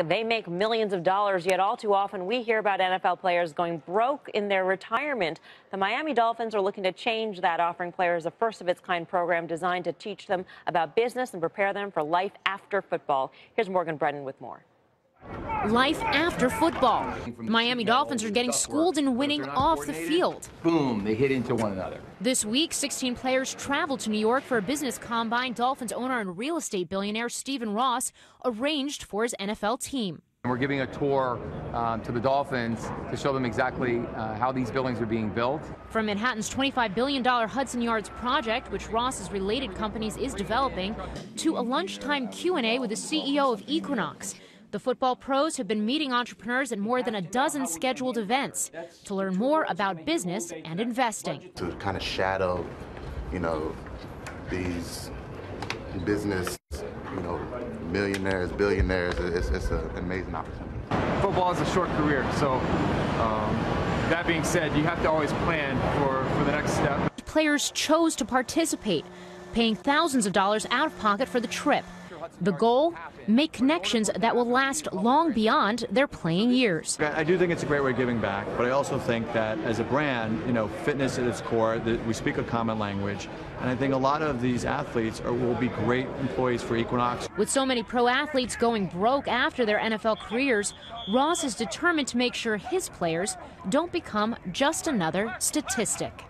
They make millions of dollars, yet all too often we hear about NFL players going broke in their retirement. The Miami Dolphins are looking to change that, offering players a first-of-its-kind program designed to teach them about business and prepare them for life after football. Here's Morgan Brennan with more. Life after football. The Miami Dolphins are getting schooled in winning off the field. Boom, they hit into one another. This week, 16 players traveled to New York for a business combine Dolphins owner and real estate billionaire Stephen Ross arranged for his NFL team. We're giving a tour to the Dolphins to show them exactly how these buildings are being built. From Manhattan's $25 billion Hudson Yards project, which Ross's related companies is developing, to a lunchtime Q&A with the CEO of Equinox. The football pros have been meeting entrepreneurs at more than a dozen scheduled events to learn more about business and investing. To kind of shadow, these business, millionaires, billionaires, it's an amazing opportunity. Football is a short career, so that being said, you have to always plan for the next step. Players chose to participate, paying thousands of dollars out of pocket for the trip. The goal? Make connections that will last long beyond their playing years. I do think it's a great way of giving back, but I also think that as a brand, fitness at its core, we speak a common language, and I think a lot of these athletes will be great employees for Equinox. With so many pro athletes going broke after their NFL careers, Ross is determined to make sure his players don't become just another statistic.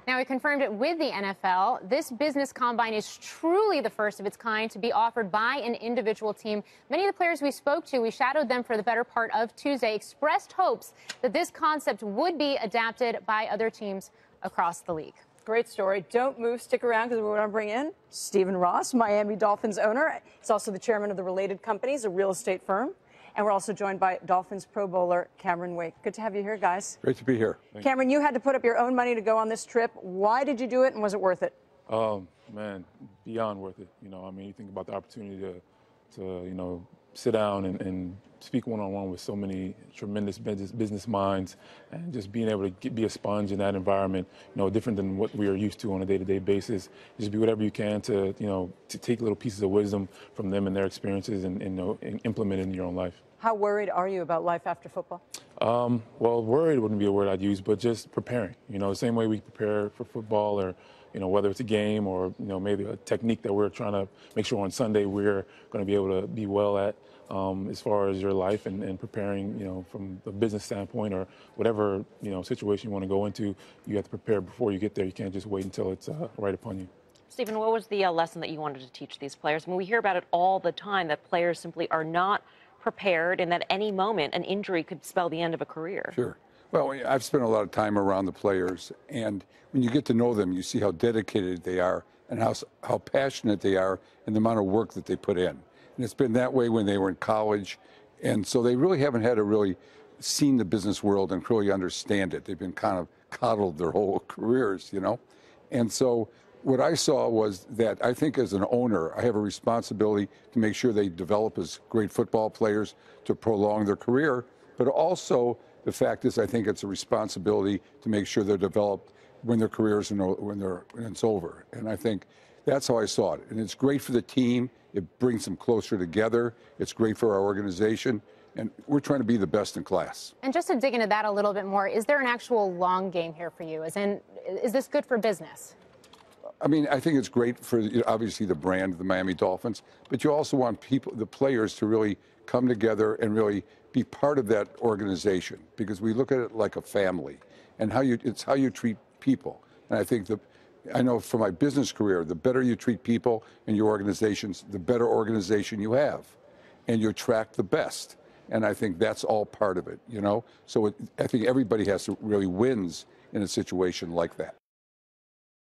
Now, we confirmed it with the NFL. This business combine is truly the first of its kind to be offered by an individual team. Many of the players we spoke to, we shadowed them for the better part of Tuesday, expressed hopes that this concept would be adapted by other teams across the league. Great story. Don't move. Stick around because we're going to bring in Stephen Ross, Miami Dolphins owner. He's also the chairman of the Related Companies, a real estate firm. And we're also joined by Dolphins Pro Bowler Cameron Wake. Good to have you here, guys. Great to be here. Cameron, you had to put up your own money to go on this trip. Why did you do it, and was it worth it? Man, beyond worth it. You think about the opportunity to sit down and speak one-on-one with so many tremendous business minds, and just being able to be a sponge in that environment, different than what we are used to on a day-to-day basis. Just be whatever you can to take little pieces of wisdom from them and their experiences and implement it in your own life. How worried are you about life after football? Well, worried wouldn't be a word I'd use, but just preparing. The same way we prepare for football, or whether it's a game or maybe a technique that we're trying to make sure on Sunday we're going to be able to be well at, as far as your life and preparing, from a business standpoint or whatever situation you want to go into. You have to prepare before you get there. You can't just wait until it's right upon you. Stephen, what was the lesson that you wanted to teach these players? We hear about it all the time, that players simply are not prepared, and that any moment an injury could spell the end of a career. Sure. Well, I've spent a lot of time around the players, and when you get to know them, you see how dedicated they are and how passionate they are and the amount of work that they put in. And it's been that way when they were in college, and so they really haven't had to really seen the business world and really understand it. They've been kind of coddled their whole careers, And so what I saw was that I think as an owner, I have a responsibility to make sure they develop as great football players to prolong their career, but also the fact is I think it's a responsibility to make sure they're developed when their careers when it's over. And I think that's how I saw it. And it's great for the team. It brings them closer together. It's great for our organization. And we're trying to be the best in class. And just to dig into that a little bit more, is there an actual long game here for you? As in, is this good for business? I think it's great for, obviously, the brand of the Miami Dolphins, but you also want the players to really come together and really be part of that organization, because we look at it like a family, and it's how you treat people. And I think I know from my business career, the better you treat people in your organizations, the better organization you have, and you attract the best. And I think that's all part of it, So I think everybody has to really wins in a situation like that.